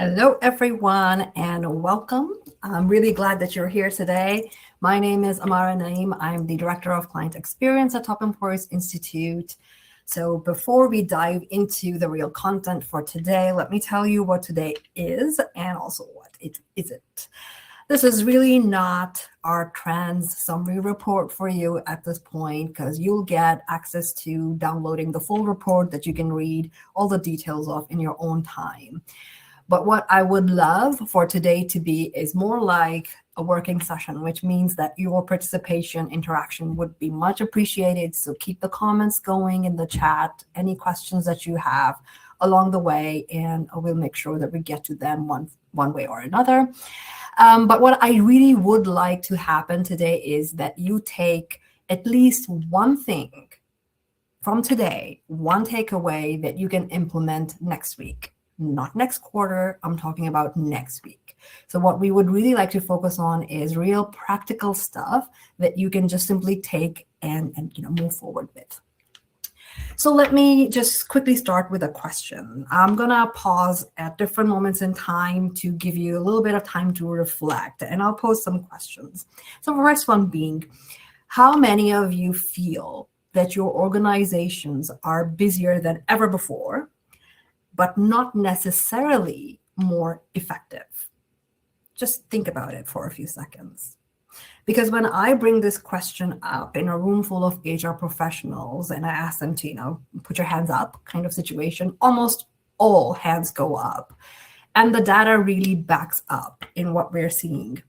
Hello, everyone, and welcome. I'm really glad that you're here today. My name is Ammara Naeem. I'm the Director of Client Experience at Top Employers Institute. So before we dive into the real content for today, let me tell you what today is and also what it isn't. This is really not our trends summary report for you at this point, because you'll get access to downloading the full report that you can read all the details of in your own time. But what I would love for today to be is more like a working session, which means that your participation, interaction would be much appreciated. So keep the comments going in the chat, any questions that you have along the way, and we'll make sure that we get to them one way or another. But what I really would like to happen today is that you take at least one thing from today, one takeaway that you can implement next week. Not next quarter, I'm talking about next week. So what we would really like to focus on is real practical stuff that you can just simply take and move forward with. So let me just quickly start with a question. I'm gonna pause at different moments in time to give you a little bit of time to reflect, and I'll pose some questions. So the first one being, how many of you feel that your organizations are busier than ever before, but not necessarily more effective? Just think about it for a few seconds. Because when I bring this question up in a room full of HR professionals and I ask them to, put your hands up kind of situation, almost all hands go up. And the data really backs up in what we're seeing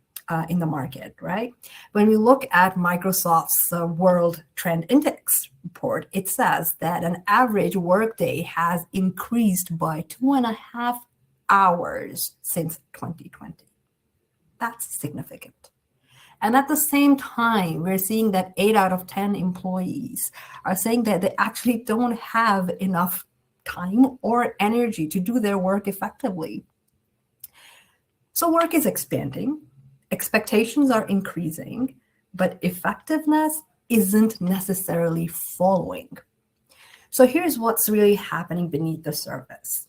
in the market, right? When we look at Microsoft's World Trend Index report, it says that an average workday has increased by 2.5 hours since 2020. That's significant. And at the same time, we're seeing that 8 out of 10 employees are saying that they actually don't have enough time or energy to do their work effectively. So work is expanding. Expectations are increasing, but effectiveness isn't necessarily following. So here's what's really happening beneath the surface.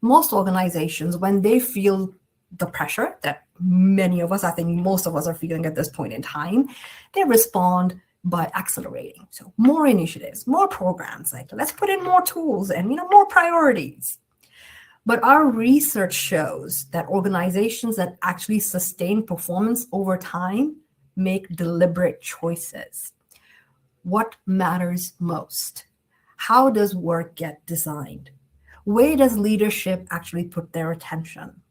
Most organizations, when they feel the pressure that many of us, I think most of us are feeling at this point in time, they respond by accelerating. So more initiatives, more programs, like let's put in more tools and more priorities. But our research shows that organizations that actually sustain performance over time make deliberate choices. What matters most? How does work get designed? Where does leadership actually put their attention?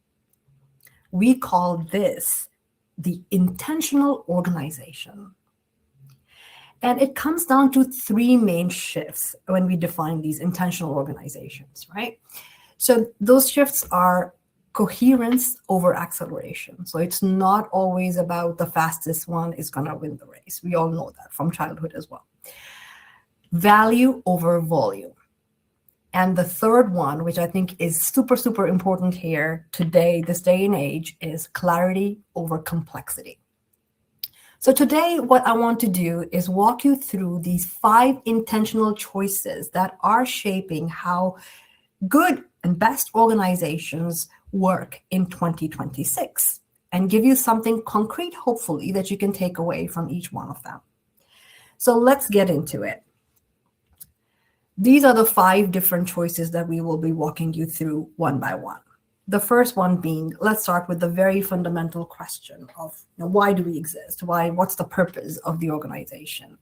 We call this the intentional organization. And it comes down to three main shifts when we define these intentional organizations, right? So those shifts are coherence over acceleration. So it's not always about the fastest one is going to win the race. We all know that from childhood as well. Value over volume. And the third one, which I think is super, super important here today, this day and age, is clarity over complexity. So today, what I want to do is walk you through these 5 intentional choices that are shaping how good and best organizations work in 2026 and give you something concrete, hopefully, that you can take away from each one of them. So let's get into it. These are the 5 different choices that we will be walking you through one by one. The first one being, let's start with the very fundamental question of why do we exist? What's the purpose of the organization?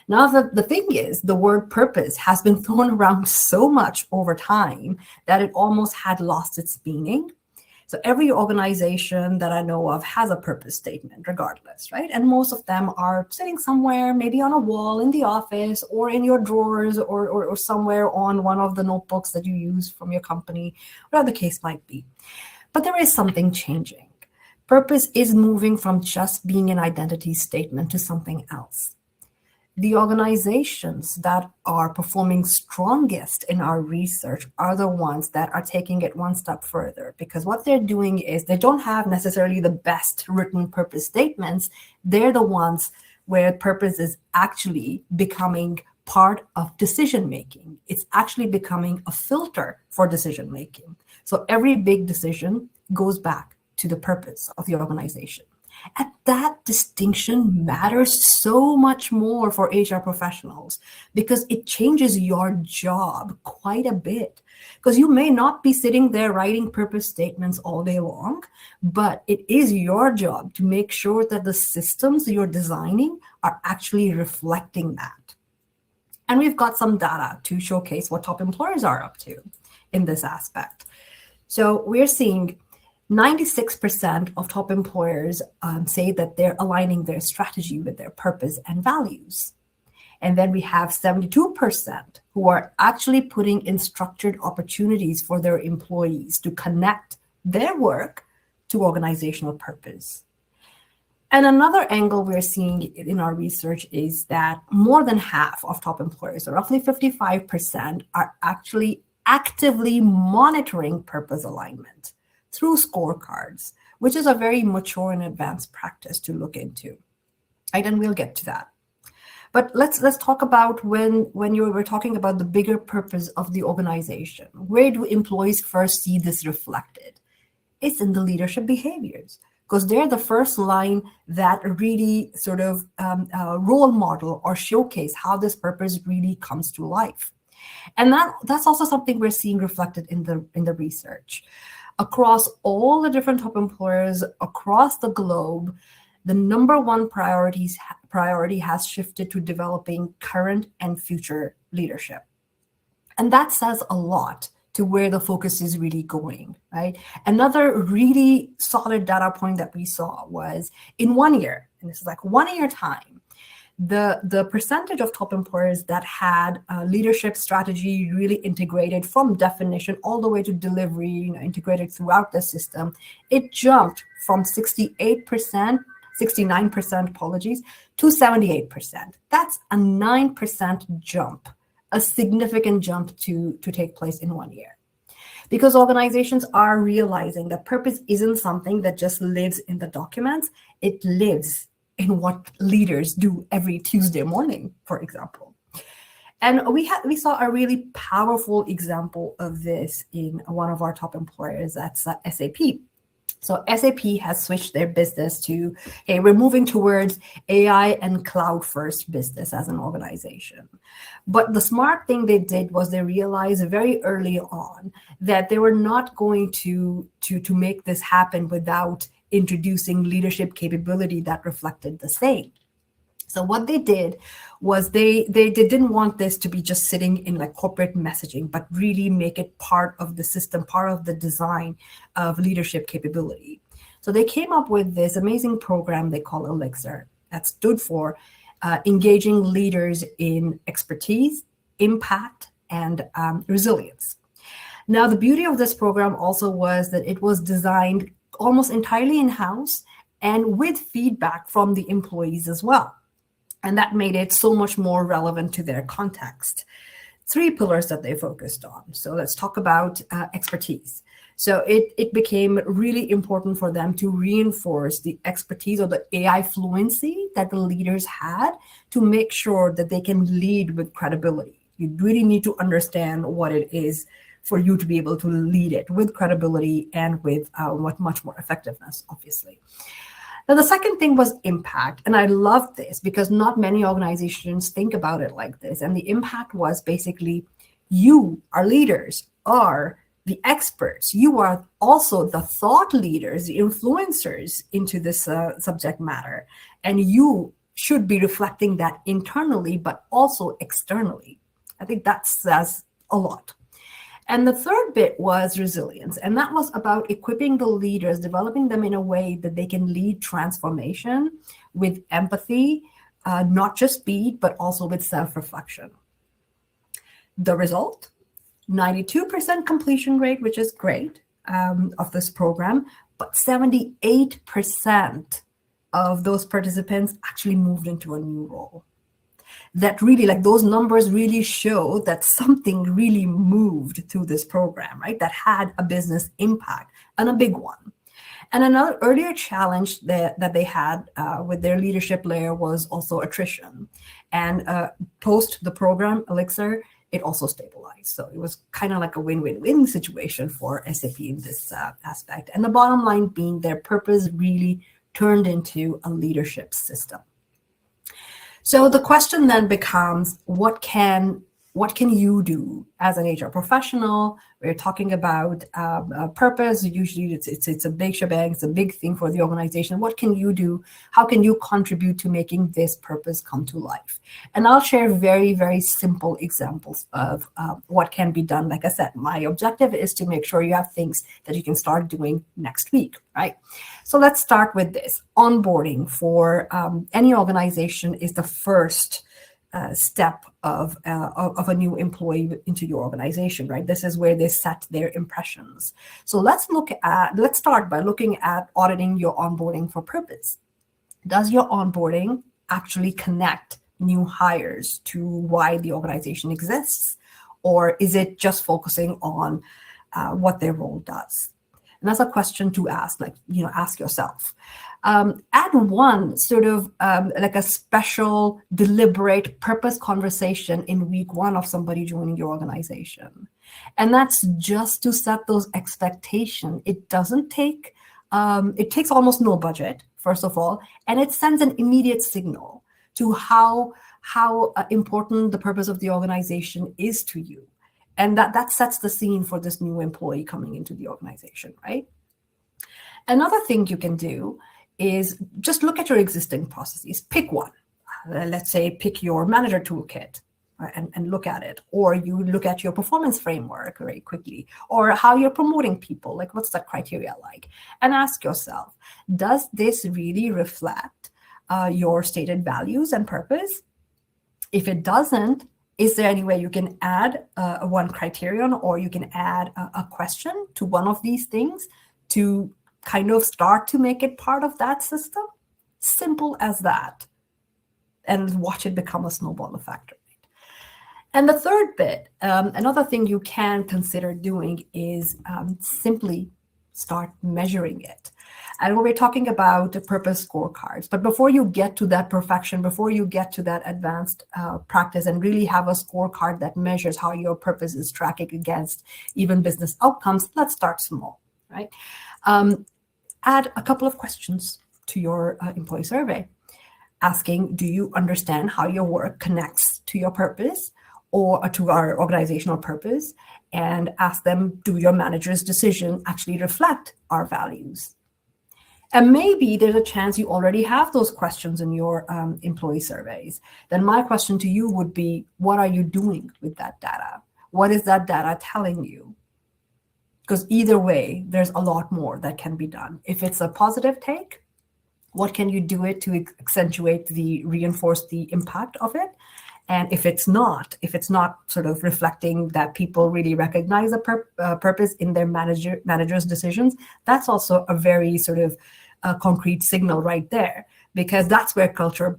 Now, the thing is, the word purpose has been thrown around so much over time that it almost had lost its meaning. So every organization that I know of has a purpose statement regardless, right? And most of them are sitting somewhere, maybe on a wall in the office or in your drawers or somewhere on one of the notebooks that you use from your company, whatever the case might be. But there is something changing. Purpose is moving from just being an identity statement to something else. The organizations that are performing strongest in our research are the ones that are taking it one step further, because what they're doing is they don't have necessarily the best written purpose statements. They're the ones where purpose is actually becoming part of decision making. It's actually becoming a filter for decision making. So every big decision goes back to the purpose of the organization. And that distinction matters so much more for HR professionals because it changes your job quite a bit. Because you may not be sitting there writing purpose statements all day long, but it is your job to make sure that the systems you're designing are actually reflecting that. And we've got some data to showcase what top employers are up to in this aspect. So we're seeing 96% of top employers say that they're aligning their strategy with their purpose and values. And then we have 72% who are actually putting in structured opportunities for their employees to connect their work to organizational purpose. And another angle we're seeing in our research is that more than half of top employers, so roughly 55%, are actually actively monitoring purpose alignment through scorecards, which is a very mature and advanced practice to look into. Right, and we'll get to that. But let's talk about when we're talking about the bigger purpose of the organization. Where do employees first see this reflected? It's in the leadership behaviors, because they're the first line that really sort of role model or showcase how this purpose really comes to life. And that's also something we're seeing reflected in the research. Across all the different top employers across the globe, the number one priority has shifted to developing current and future leadership. And that says a lot to where the focus is really going, right? Another really solid data point that we saw was in 1 year, and this is like 1 year time, the percentage of top employers that had leadership strategy really integrated from definition all the way to delivery, integrated throughout the system, it jumped from 69%, apologies, to 78%. That's a 9% jump, a significant jump to take place in 1 year. Because organizations are realizing that purpose isn't something that just lives in the documents, it lives in what leaders do every Tuesday morning, for example. And we saw a really powerful example of this in one of our top employers, that's SAP. So SAP has switched their business to, hey, we're moving towards AI and cloud first business as an organization. But the smart thing they did was they realized very early on that they were not going to make this happen without introducing leadership capability that reflected the same. So what they did was they didn't want this to be just sitting in like corporate messaging, but really make it part of the system, part of the design of leadership capability. So they came up with this amazing program they call Elixir that stood for engaging leaders in expertise, impact, and resilience. Now, the beauty of this program also was that it was designed almost entirely in-house and with feedback from the employees as well. And that made it so much more relevant to their context. 3 pillars that they focused on. So let's talk about expertise. So it became really important for them to reinforce the expertise or the AI fluency that the leaders had to make sure that they can lead with credibility. You really need to understand what it is for you to be able to lead it with credibility and with much more effectiveness, obviously. Now, the second thing was impact. And I love this because not many organizations think about it like this. And the impact was basically you, our leaders, are the experts. You are also the thought leaders, the influencers into this subject matter. And you should be reflecting that internally, but also externally. I think that says a lot. And the third bit was resilience. And that was about equipping the leaders, developing them in a way that they can lead transformation with empathy, not just speed, but also with self-reflection. The result, 92% completion rate, which is great, of this program, but 78% of those participants actually moved into a new role. That really, like those numbers really show that something really moved through this program, right? That had a business impact and a big one. And another earlier challenge that they had with their leadership layer was also attrition. And post the program, Elixir, it also stabilized. So it was kind of like a win-win-win situation for SAP in this aspect. And the bottom line being their purpose really turned into a leadership system. So the question then becomes, what can you do as an HR professional? We're talking about purpose. Usually it's a big shebang, it's a big thing for the organization. What can you do? How can you contribute to making this purpose come to life? And I'll share very, very simple examples of what can be done. Like I said, my objective is to make sure you have things that you can start doing next week, right? So let's start with this. Onboarding for any organization is the first step of a new employee into your organization, right? This is where they set their impressions. So let's start by looking at auditing your onboarding for purpose. Does your onboarding actually connect new hires to why the organization exists? Or is it just focusing on what their role does? And that's a question to ask, ask yourself. Add one sort of like a special, deliberate purpose conversation in week one of somebody joining your organization. And that's just to set those expectations. It doesn't take, it takes almost no budget, first of all, and it sends an immediate signal to how important the purpose of the organization is to you. And that sets the scene for this new employee coming into the organization, right? Another thing you can do is just look at your existing processes. Pick one. Let's say pick your manager toolkit and look at it. Or you look at your performance framework very quickly, or how you're promoting people, like what's that criteria like? And ask yourself, does this really reflect your stated values and purpose? If it doesn't, is there any way you can add one criterion, or you can add a question to one of these things to kind of start to make it part of that system? Simple as that. And watch it become a snowball effect. And the third bit, another thing you can consider doing is simply start measuring it. And we're talking about the purpose scorecards. But before you get to that perfection, before you get to that advanced practice and really have a scorecard that measures how your purpose is tracking against even business outcomes, let's start small, right? Add a couple of questions to your employee survey, asking, do you understand how your work connects to your purpose or to our organizational purpose? And ask them, do your manager's decision actually reflect our values? And maybe there's a chance you already have those questions in your employee surveys. Then my question to you would be, what are you doing with that data? What is that data telling you? Because either way, there's a lot more that can be done. If it's a positive take, what can you do it to reinforce the impact of it? And if it's not sort of reflecting that people really recognize a purpose in their manager's decisions, that's also a very sort of concrete signal right there, because that's where culture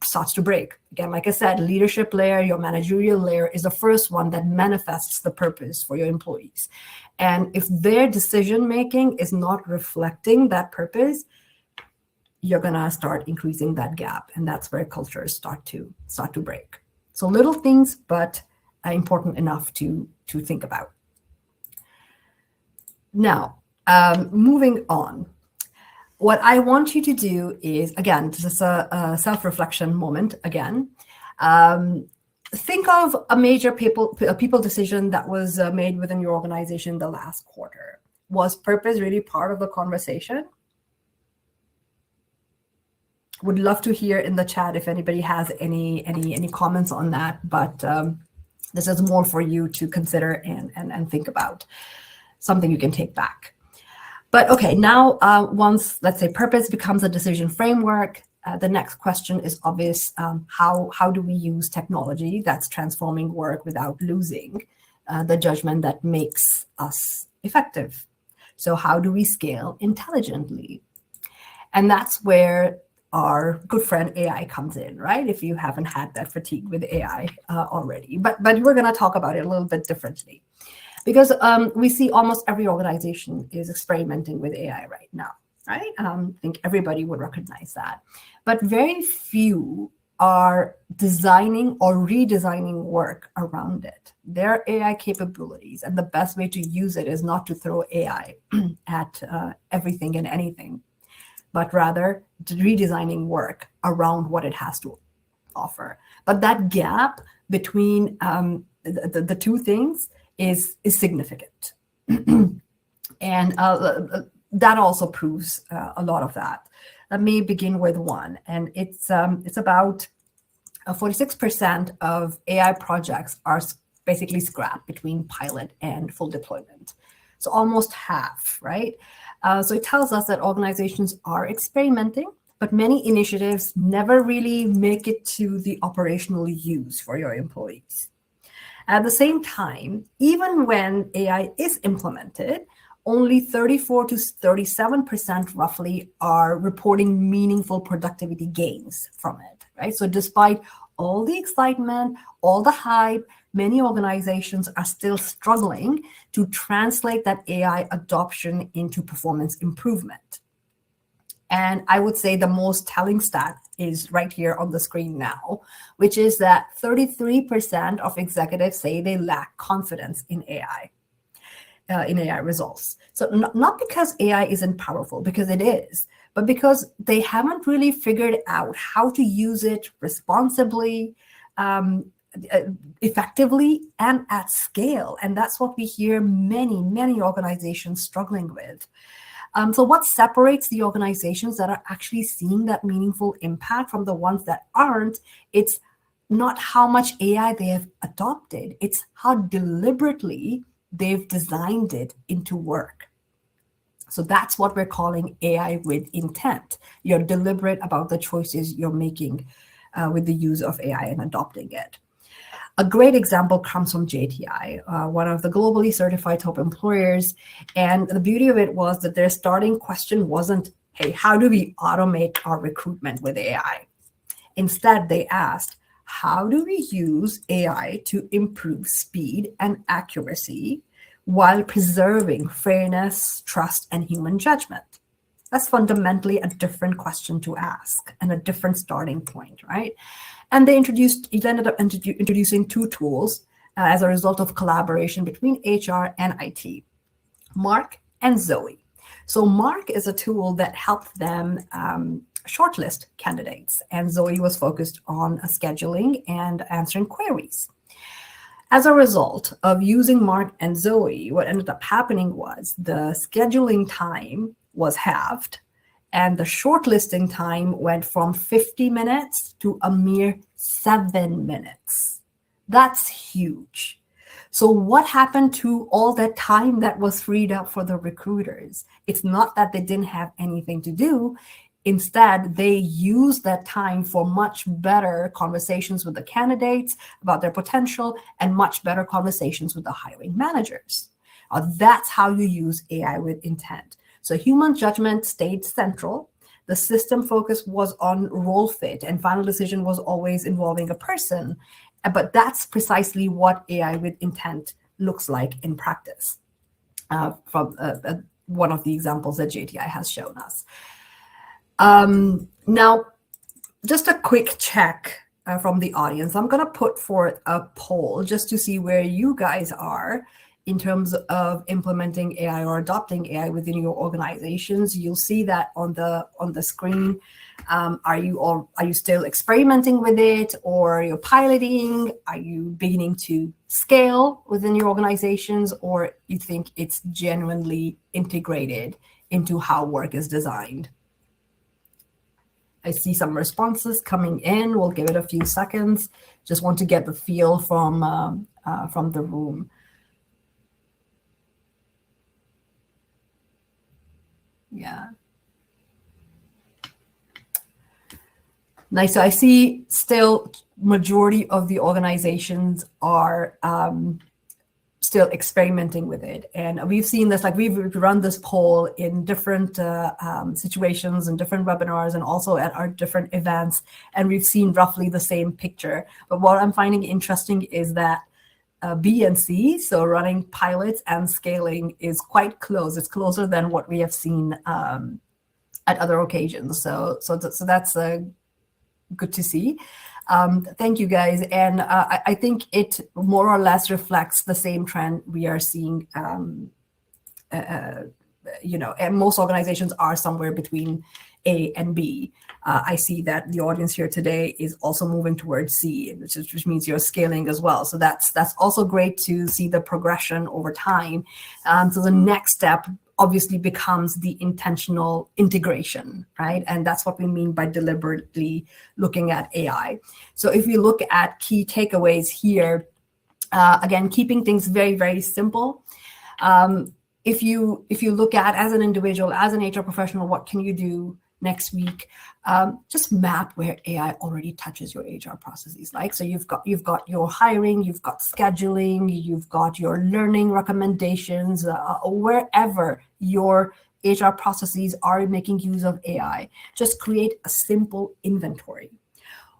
starts to break. Again, like I said, leadership layer, your managerial layer is the first one that manifests the purpose for your employees. And if their decision-making is not reflecting that purpose, you're gonna start increasing that gap. And that's where cultures start to break. So little things, but important enough to think about. Now, moving on. What I want you to do is, again, this is a self-reflection moment again. Think of a major people decision that was made within your organization the last quarter. Was purpose really part of the conversation? Would love to hear in the chat if anybody has any comments on that, but this is more for you to consider and think about, something you can take back. But okay, now once, let's say, purpose becomes a decision framework, the next question is obvious. How do we use technology that's transforming work without losing the judgment that makes us effective? So how do we scale intelligently? And that's where our good friend AI comes in, right? If you haven't had that fatigue with AI already. But we're going to talk about it a little bit differently. Because we see almost every organization is experimenting with AI right now, right? I think everybody would recognize that. But very few are designing or redesigning work around it. Their AI capabilities, and the best way to use it is not to throw AI at everything and anything, but rather redesigning work around what it has to offer. But that gap between the two things is significant. And that also proves a lot of that. Let me begin with one, and it's about 46% of AI projects are basically scrapped between pilot and full deployment. So almost half, right? So it tells us that organizations are experimenting, but many initiatives never really make it to the operational use for your employees. At the same time, even when AI is implemented, only 34 to 37% roughly are reporting meaningful productivity gains from it, right? So despite all the excitement, all the hype, many organizations are still struggling to translate that AI adoption into performance improvement. And I would say the most telling stat is right here on the screen now, which is that 33% of executives say they lack confidence in AI. In AI results. So not because AI isn't powerful, because it is, but because they haven't really figured out how to use it responsibly, effectively, and at scale. And that's what we hear many organizations struggling with. So what separates the organizations that are actually seeing that meaningful impact from the ones that aren't? It's not how much AI they have adopted, it's how deliberately they've designed it into work. So that's what we're calling AI with intent. You're deliberate about the choices you're making with the use of AI and adopting it. A great example comes from JTI, one of the globally certified top employers. And the beauty of it was that their starting question wasn't, hey, how do we automate our recruitment with AI? Instead, they asked, how do we use AI to improve speed and accuracy while preserving fairness, trust, and human judgment? That's fundamentally a different question to ask and a different starting point, right? And they ended up introducing two tools as a result of collaboration between HR and IT, Mark and Zoe. So Mark is a tool that helped them shortlist candidates, and Zoe was focused on scheduling and answering queries. As a result of using Mark and Zoe, what ended up happening was the scheduling time was halved, and the shortlisting time went from 50 minutes to a mere 7 minutes. That's huge. So what happened to all that time that was freed up for the recruiters? It's not that they didn't have anything to do. Instead, they used that time for much better conversations with the candidates about their potential and much better conversations with the hiring managers. That's how you use AI with intent. So human judgment stayed central. The system focus was on role fit, and final decision was always involving a person. But that's precisely what AI with intent looks like in practice, from one of the examples that JTI has shown us. Now, just a quick check from the audience. I'm going to put forth a poll just to see where you guys are in terms of implementing AI or adopting AI within your organizations. You'll see that on the screen. Are you still experimenting with it, or you're piloting? Are you beginning to scale within your organizations, or you think it's genuinely integrated into how work is designed? I see some responses coming in. We'll give it a few seconds. Just want to get the feel from the room. Yeah. Nice. So I see still majority of the organizations are still experimenting with it. And we've seen this, like we've run this poll in different situations and different webinars and also at our different events. And we've seen roughly the same picture. But what I'm finding interesting is that B and C, so running pilots and scaling, is quite close. It's closer than what we have seen at other occasions. So that's good to see. Thank you, guys. And I think it more or less reflects the same trend we are seeing. And most organizations are somewhere between A and B. I see that the audience here today is also moving towards C, which means you're scaling as well. So that's also great to see the progression over time. So the next step obviously becomes the intentional integration, right? And that's what we mean by deliberately looking at AI. So if you look at key takeaways here, again, keeping things very, very simple. If you look at, as an individual, as an HR professional, what can you do next week? Just map where AI already touches your HR processes. Like, so you've got your hiring, you've got scheduling, you've got your learning recommendations, wherever your HR processes are making use of AI. Just create a simple inventory.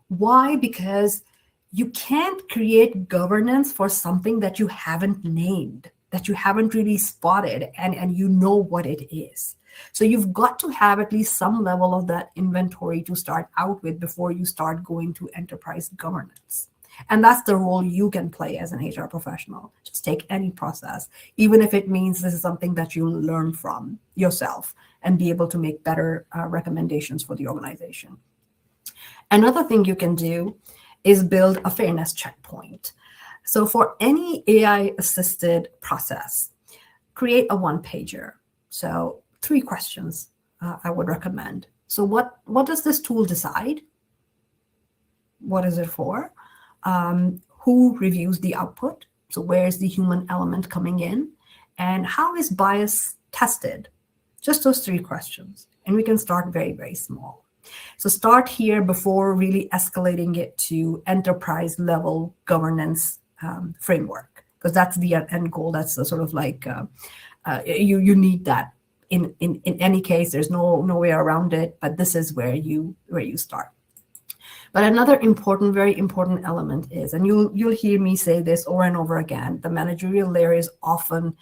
Why? Because you can't create governance for something that you haven't named, that you haven't really spotted, and you know what it is. So you've got to have at least some level of that inventory to start out with before you start going to enterprise governance. And that's the role you can play as an HR professional. Just take any process, even if it means this is something that you learn from yourself and be able to make better recommendations for the organization. Another thing you can do is build a fairness checkpoint. So for any AI-assisted process, create a one-pager. So 3 questions I would recommend. So what does this tool decide? What is it for? Who reviews the output? So where is the human element coming in? And how is bias tested? Just those 3 questions. And we can start very, very small. So start here before really escalating it to enterprise level governance framework, because that's the end goal. That's the sort of like you need that in any case. There's no way around it, but this is where you start. But another very important element is, and you'll hear me say this over and over again, the managerial layer is often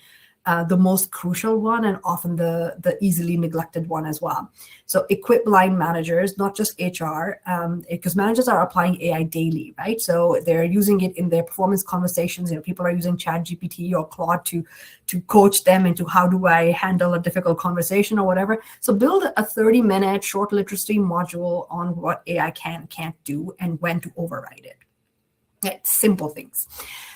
the most crucial one, and often the easily neglected one as well. So equip line managers, not just HR, because managers are applying AI daily, right? So they're using it in their performance conversations. People are using ChatGPT or Claude to coach them into how do I handle a difficult conversation or whatever. So build a 30-minute short literacy module on what AI can and can't do and when to override it. It's simple things.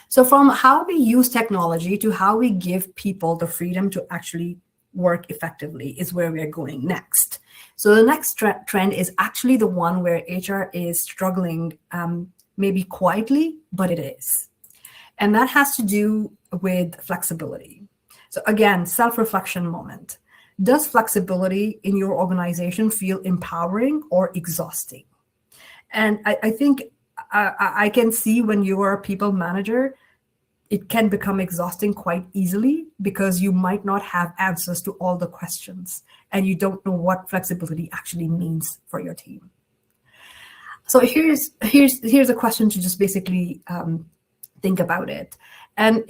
So from how we use technology to how we give people the freedom to actually work effectively is where we're going next. So the next trend is actually the one where HR is struggling, maybe quietly, but it is. And that has to do with flexibility. So again, self-reflection moment. Does flexibility in your organization feel empowering or exhausting? And I think I can see when you are a people manager, it can become exhausting quite easily because you might not have answers to all the questions and you don't know what flexibility actually means for your team. So here's a question to just basically think about it. And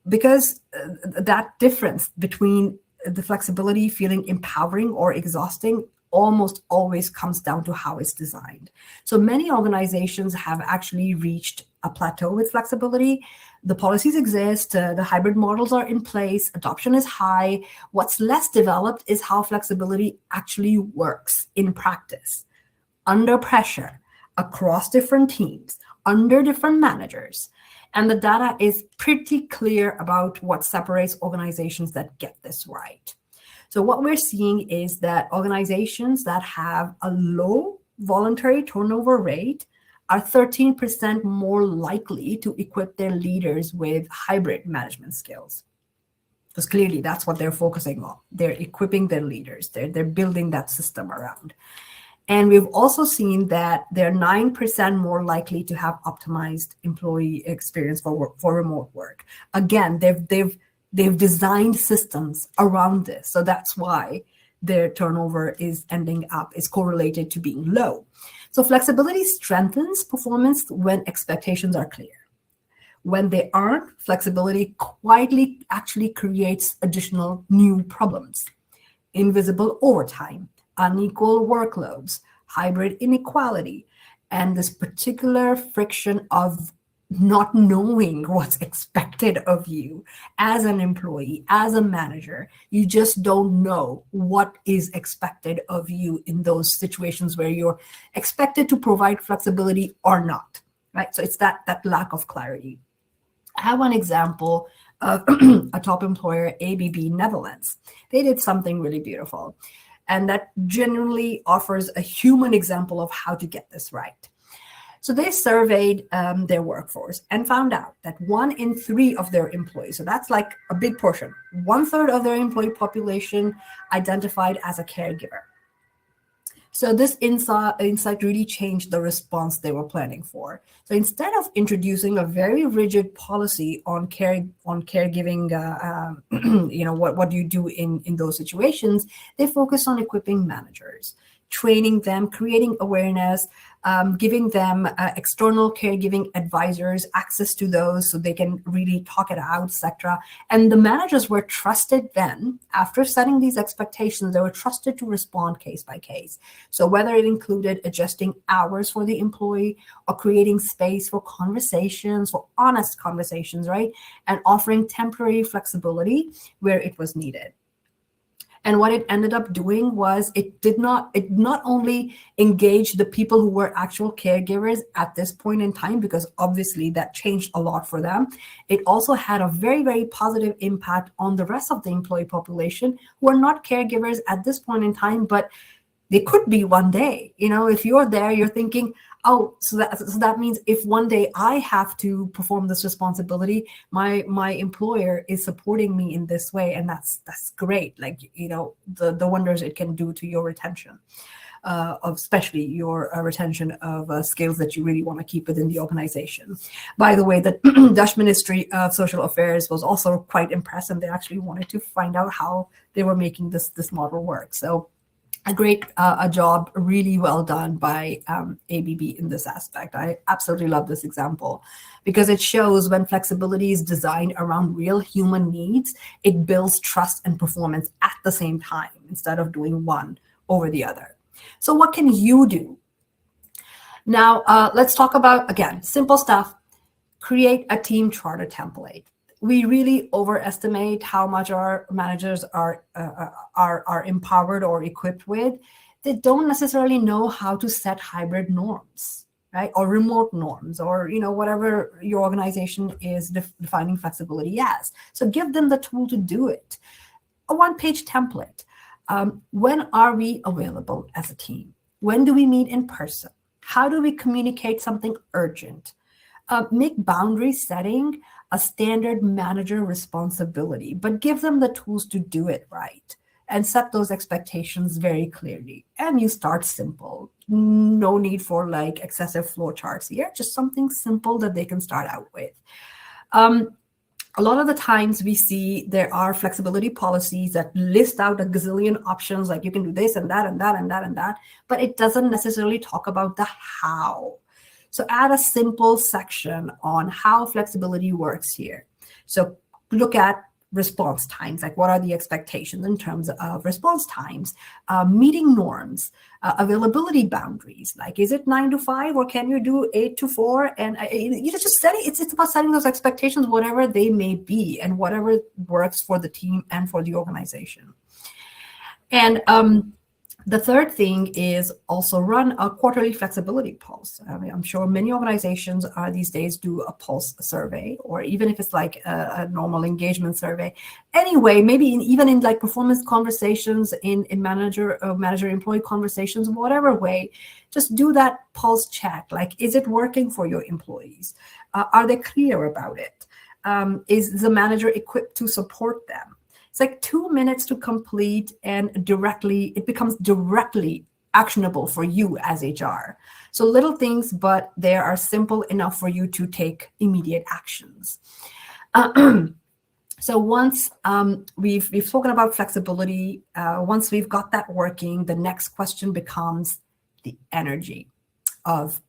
because that difference between the flexibility feeling empowering or exhausting almost always comes down to how it's designed. So many organizations have actually reached a plateau with flexibility. The policies exist, the hybrid models are in place, adoption is high. What's less developed is how flexibility actually works in practice, under pressure, across different teams, under different managers. And the data is pretty clear about what separates organizations that get this right. So what we're seeing is that organizations that have a low voluntary turnover rate are 13% more likely to equip their leaders with hybrid management skills. Because clearly that's what they're focusing on. They're equipping their leaders. They're building that system around. And we've also seen that they're 9% more likely to have optimized employee experience for remote work. Again, they've designed systems around this. So that's why their turnover is correlated to being low. So flexibility strengthens performance when expectations are clear. When they aren't, flexibility quietly actually creates additional new problems. Invisible overtime, unequal workloads, hybrid inequality, and this particular friction of not knowing what's expected of you as an employee, as a manager. You just don't know what is expected of you in those situations where you're expected to provide flexibility or not, right? So it's that lack of clarity. I have one example of a top employer, ABB Netherlands. They did something really beautiful, and that genuinely offers a human example of how to get this right. So they surveyed their workforce and found out that 1 in 3 of their employees, so that's like a big portion, 1/3 of their employee population identified as a caregiver. So this insight really changed the response they were planning for. So instead of introducing a very rigid policy on caregiving, what do you do in those situations, they focused on equipping managers, training them, creating awareness, giving them external caregiving advisors access to those so they can really talk it out, etc. And the managers were trusted then, after setting these expectations, they were trusted to respond case by case. So whether it included adjusting hours for the employee or creating space for conversations, for honest conversations, right? And offering temporary flexibility where it was needed. And what it ended up doing was it not only engaged the people who were actual caregivers at this point in time, because obviously that changed a lot for them. It also had a very, very positive impact on the rest of the employee population who are not caregivers at this point in time, but they could be one day. If you're there, you're thinking, oh, so that means if one day I have to perform this responsibility, my employer is supporting me in this way, and that's great. Like, the wonders it can do to your retention, especially your retention of skills that you really want to keep within the organization. By the way, the Dutch Ministry of Social Affairs was also quite impressed, and they actually wanted to find out how they were making this model work. So a great job, really well done by ABB in this aspect. I absolutely love this example because it shows when flexibility is designed around real human needs, it builds trust and performance at the same time instead of doing one over the other. So what can you do? Now, let's talk about, again, simple stuff. Create a team charter template. We really overestimate how much our managers are empowered or equipped with. They don't necessarily know how to set hybrid norms, right? Or remote norms, or whatever your organization is defining flexibility as. So give them the tool to do it. A one-page template. When are we available as a team? When do we meet in person? How do we communicate something urgent? Make boundary setting a standard manager responsibility, but give them the tools to do it right and set those expectations very clearly. And you start simple. No need for like excessive flow charts here, just something simple that they can start out with. A lot of the times we see there are flexibility policies that list out a gazillion options, like you can do this and that and that and that and that, but it doesn't necessarily talk about the how. So add a simple section on how flexibility works here. So look at response times, like what are the expectations in terms of response times, meeting norms, availability boundaries, like is it 9 to 5 or can you do 8 to 4? And just setting, it's about setting those expectations, whatever they may be, and whatever works for the team and for the organization. And the third thing is also run a quarterly flexibility pulse. I mean, I'm sure many organizations these days do a pulse survey, or even if it's like a normal engagement survey. Anyway, maybe even in like performance conversations, in manager-employee conversations, whatever way, just do that pulse check. Like, is it working for your employees? Are they clear about it? Is the manager equipped to support them? It's like 2 minutes to complete, and it becomes directly actionable for you as HR. So little things, but they are simple enough for you to take immediate actions. So once we've spoken about flexibility, once we've got that working, the next question becomes the energy of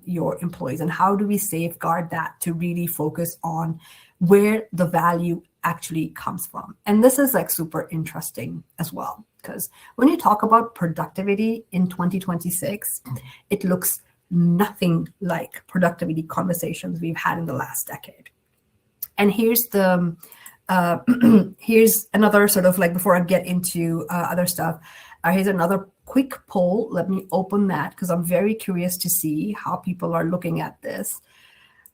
your employees, and how do we safeguard that to really focus on where the value actually comes from. And this is like super interesting as well. Because when you talk about productivity in 2026, it looks nothing like productivity conversations we've had in the last decade. And here's the here's another sort of like, before I get into other stuff, here's another quick poll. Let me open that because I'm very curious to see how people are looking at this.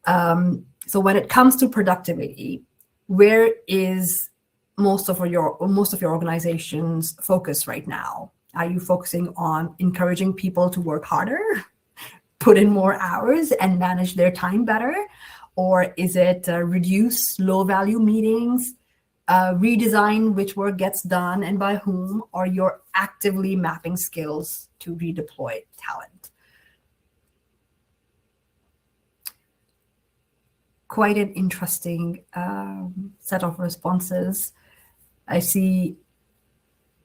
So when it comes to productivity, where is most of your organization's focus right now? Are you focusing on encouraging people to work harder, put in more hours, and manage their time better? Or is it reduce low-value meetings, redesign which work gets done and by whom, or you're actively mapping skills to redeploy talent? Quite an interesting set of responses. I see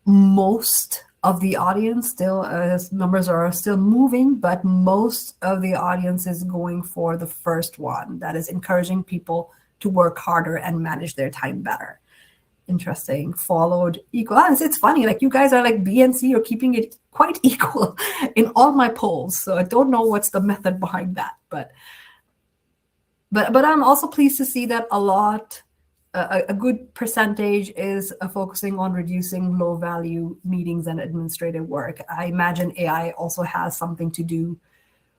most of the audience still, numbers are still moving, but most of the audience is going for the first one, that is encouraging people to work harder and manage their time better. Interesting. Followed equal. It's funny, like you guys are like B and C, you're keeping it quite equal in all my polls. So I don't know what's the method behind that, but I'm also pleased to see that a good percentage is focusing on reducing low value meetings and administrative work. I imagine AI also has something to do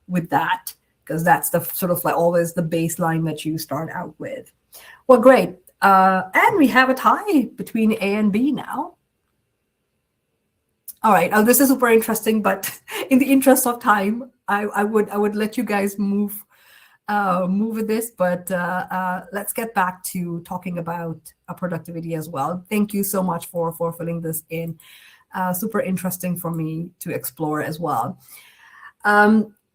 with that, because that's the sort of like always the baseline that you start out with. Well, great. And we have a tie between A and B now. All right. This is super interesting, but in the interest of time, I would let you guys move with this, but let's get back to talking about productivity as well. Thank you so much for filling this in. Super interesting for me to explore as well.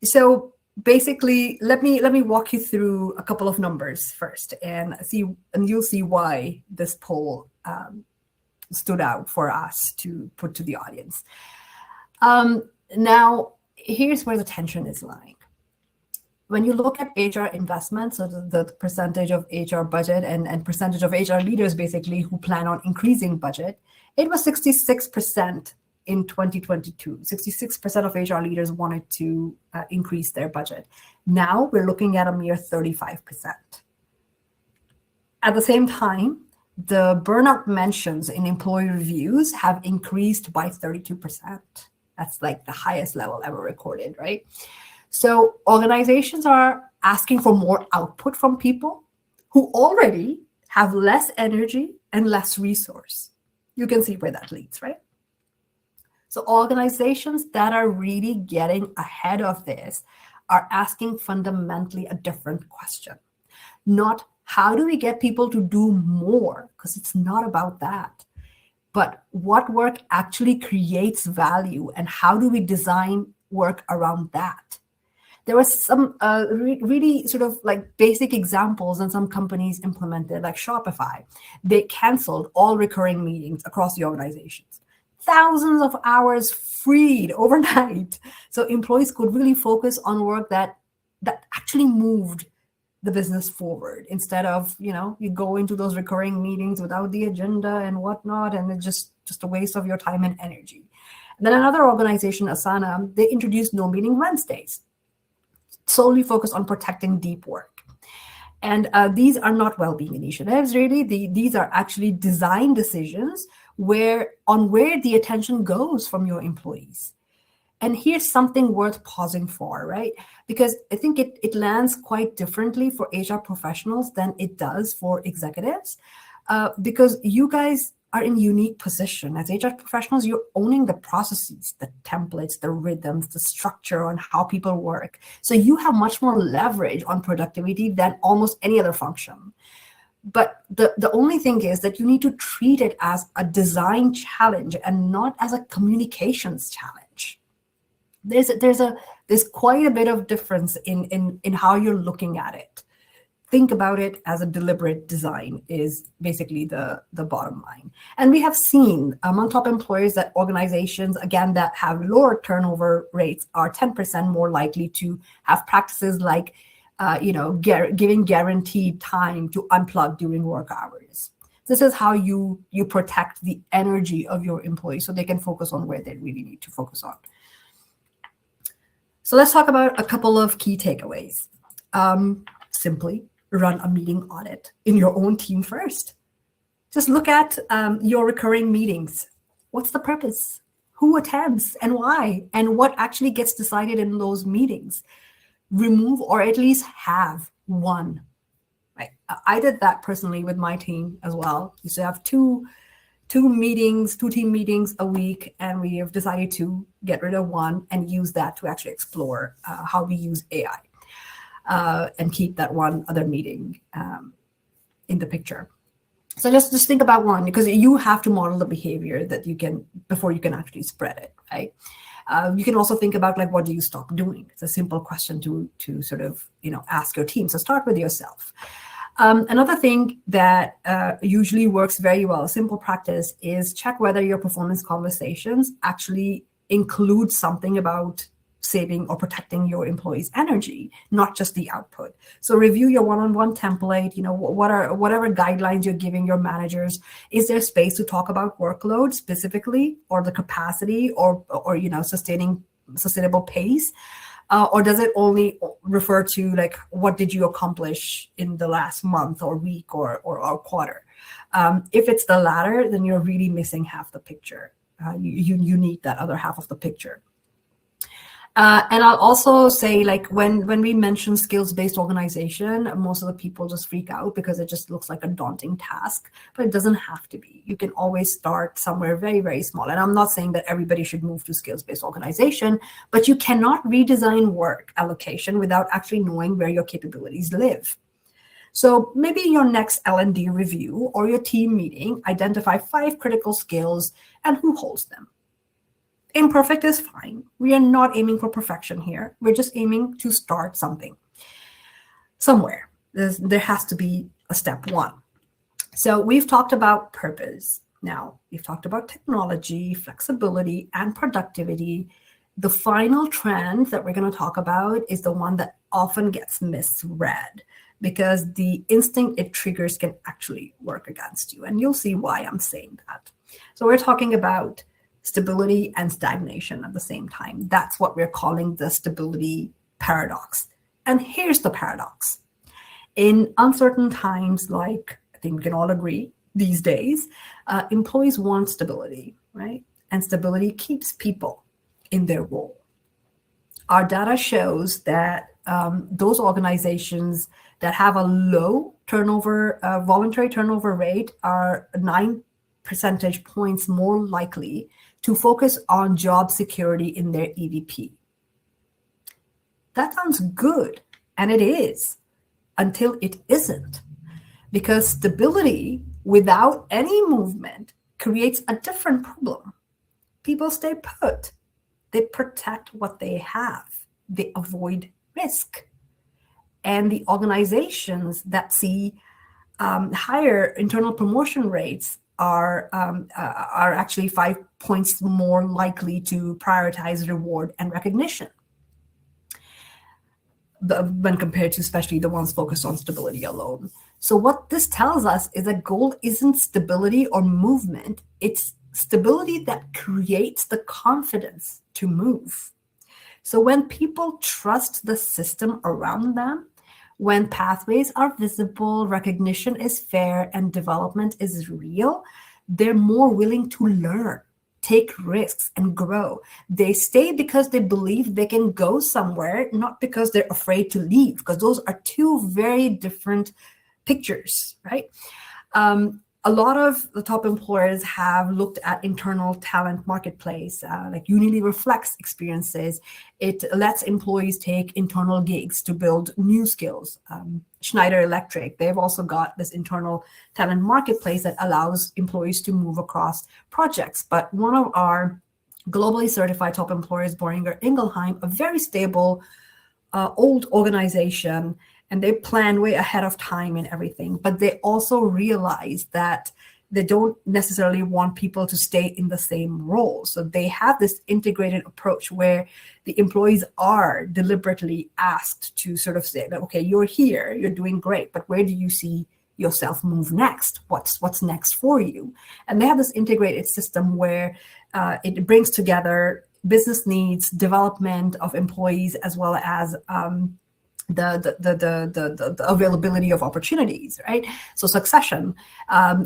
So basically, let me walk you through a couple of numbers first, and you'll see why this poll stood out for us to put to the audience. Now, here's where the tension is lying. When you look at HR investments, so the percentage of HR budget and percentage of HR leaders basically who plan on increasing budget, it was 66% in 2022. 66% of HR leaders wanted to increase their budget. Now we're looking at a mere 35%. At the same time, the burnout mentions in employee reviews have increased by 32%. That's like the highest level ever recorded, right? So organizations are asking for more output from people who already have less energy and less resource. You can see where that leads, right? So organizations that are really getting ahead of this are asking fundamentally a different question. Not how do we get people to do more, because it's not about that, but what work actually creates value and how do we design work around that? There was some really sort of like basic examples and some companies implemented, like Shopify. They canceled all recurring meetings across the organizations. Thousands of hours freed overnight. So employees could really focus on work that actually moved the business forward, instead of, you go into those recurring meetings without the agenda and whatnot, and it's just a waste of your time and energy. And then another organization, Asana, they introduced No Meeting Wednesdays, solely focused on protecting deep work. And these are not well-being initiatives, really. These are actually design decisions where the attention goes from your employees. And here's something worth pausing for, right? Because I think it lands quite differently for HR professionals than it does for executives, because you guys are in a unique position. As HR professionals, you're owning the processes, the templates, the rhythms, the structure on how people work. So you have much more leverage on productivity than almost any other function. But the only thing is that you need to treat it as a design challenge and not as a communications challenge. There's quite a bit of difference in how you're looking at it. Think about it as a deliberate design is basically the bottom line. And we have seen among top employers that organizations, again, that have lower turnover rates are 10% more likely to have practices like, giving guaranteed time to unplug during work hours. This is how you protect the energy of your employees so they can focus on where they really need to focus on. So let's talk about a couple of key takeaways. Simply run a meeting audit in your own team first. Just look at your recurring meetings. What's the purpose? Who attends and why? And what actually gets decided in those meetings? Remove or at least have one. Right? I did that personally with my team as well. We used to have two team meetings a week, and we have decided to get rid of one and use that to actually explore how we use AI and keep that one other meeting in the picture. So just think about one, because you have to model the behavior that you can before you can actually spread it, right? You can also think about, like, what do you stop doing? It's a simple question to sort of ask your team. So start with yourself. Another thing that usually works very well, simple practice, is check whether your performance conversations actually include something about saving or protecting your employees' energy, not just the output. So review your one-on-one template. Whatever guidelines you're giving your managers. Is there space to talk about workload specifically, or the capacity, or sustainable pace? Or does it only refer to, like, what did you accomplish in the last month or week or quarter? If it's the latter, then you're really missing half the picture. You need that other half of the picture. And I'll also say, like, when we mention skills-based organization, most of the people just freak out because it just looks like a daunting task, but it doesn't have to be. You can always start somewhere very, very small. And I'm not saying that everybody should move to skills-based organization, but you cannot redesign work allocation without actually knowing where your capabilities live. So maybe your next L&D review or your team meeting, identify 5 critical skills and who holds them. Imperfect is fine. We are not aiming for perfection here. We're just aiming to start something somewhere. There has to be a step one. So we've talked about purpose. Now we've talked about technology, flexibility, and productivity. The final trend that we're going to talk about is the one that often gets misread, because the instinct it triggers can actually work against you. And you'll see why I'm saying that. So we're talking about stability and stagnation at the same time. That's what we're calling the stability paradox. And here's the paradox. In uncertain times, like I think we can all agree these days, employees want stability, right? And stability keeps people in their role. Our data shows that those organizations that have a low turnover, voluntary turnover rate are 9 percentage points more likely to focus on job security in their EVP. That sounds good, and it is, until it isn't. Because stability without any movement creates a different problem. People stay put. They protect what they have. They avoid risk. And the organizations that see higher internal promotion rates are actually 5 points more likely to prioritize reward and recognition when compared to especially the ones focused on stability alone. So what this tells us is that goal isn't stability or movement. It's stability that creates the confidence to move. So when people trust the system around them, when pathways are visible, recognition is fair, and development is real, they're more willing to learn, take risks, and grow. They stay because they believe they can go somewhere, not because they're afraid to leave, because those are two very different pictures, right? A lot of the top employers have looked at internal talent marketplace, like Unilever Flex experiences. It lets employees take internal gigs to build new skills. Schneider Electric, they've also got this internal talent marketplace that allows employees to move across projects. But one of our globally certified top employers, Boehringer Ingelheim, a very stable, old organization, and they plan way ahead of time and everything. But they also realize that they don't necessarily want people to stay in the same role. So they have this integrated approach where the employees are deliberately asked to sort of say, okay, you're here, you're doing great, but where do you see yourself move next. What's next for you? And they have this integrated system where it brings together business needs, development of employees, as well as the availability of opportunities, right? So succession,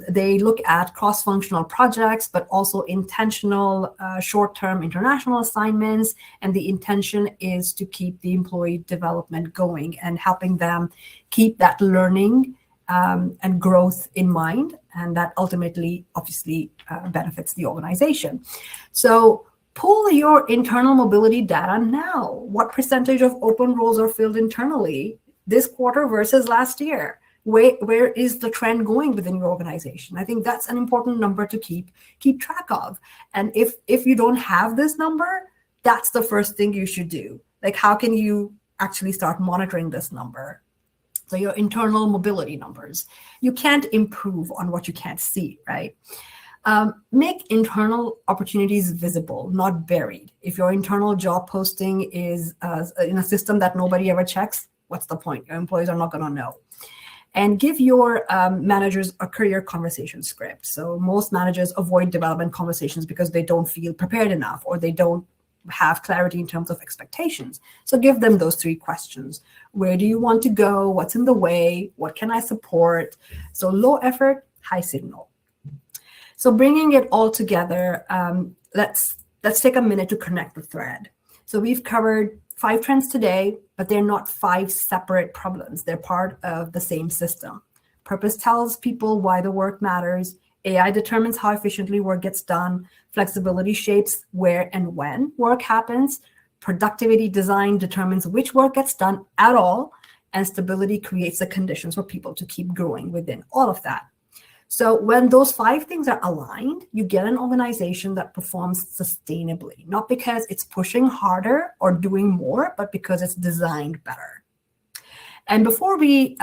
they look at cross-functional projects, but also intentional short-term international assignments. And the intention is to keep the employee development going and helping them keep that learning and growth in mind. And that ultimately, obviously, benefits the organization. So pull your internal mobility data now. What percentage of open roles are filled internally this quarter versus last year? Where is the trend going within your organization? I think that's an important number to keep track of. And if you don't have this number, that's the first thing you should do. Like, how can you actually start monitoring this number? So your internal mobility numbers. You can't improve on what you can't see, right? Make internal opportunities visible, not buried. If your internal job posting is in a system that nobody ever checks, what's the point? Your employees are not going to know. And give your managers a career conversation script. So most managers avoid development conversations because they don't feel prepared enough, or they don't have clarity in terms of expectations. So give them those 3 questions. Where do you want to go? What's in the way? What can I support? So low effort, high signal. So bringing it all together, let's take a minute to connect the thread. So we've covered 5 trends today, but they're not 5 separate problems. They're part of the same system. Purpose tells people why the work matters. AI determines how efficiently work gets done. Flexibility shapes where and when work happens. Productivity design determines which work gets done at all. And stability creates the conditions for people to keep growing within all of that. So when those 5 things are aligned, you get an organization that performs sustainably, not because it's pushing harder or doing more, but because it's designed better. And before we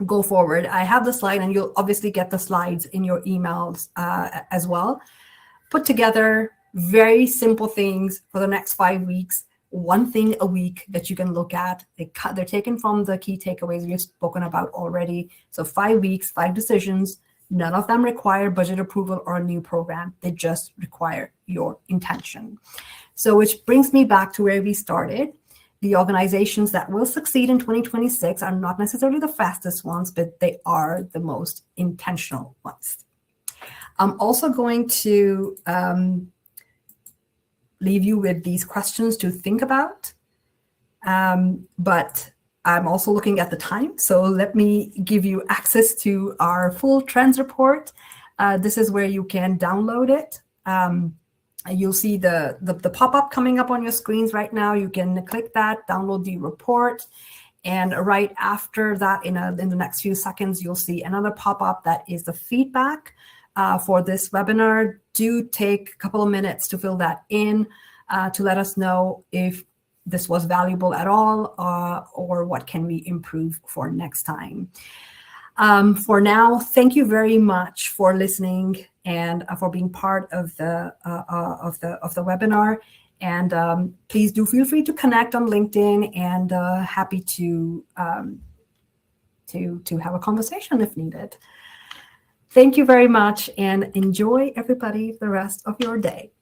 go forward, I have the slide, and you'll obviously get the slides in your emails as well. Put together very simple things for the next 5 weeks. 1 thing a week that you can look at. They're taken from the key takeaways we've spoken about already. So 5 weeks, 5 decisions. None of them require budget approval or a new program. They just require your intention. So which brings me back to where we started. The organizations that will succeed in 2026 are not necessarily the fastest ones, but they are the most intentional ones. I'm also going to leave you with these questions to think about. But I'm also looking at the time, so let me give you access to our full trends report. This is where you can download it. You'll see the pop-up coming up on your screens right now. You can click that, download the report, and right after that, in the next few seconds, you'll see another pop-up that is the feedback for this webinar. Do take a couple of minutes to fill that in to let us know if this was valuable at all, or what can we improve for next time. For now, thank you very much for listening and for being part of the webinar. And please do feel free to connect on LinkedIn, and happy to have a conversation if needed. Thank you very much, and enjoy, everybody, the rest of your day.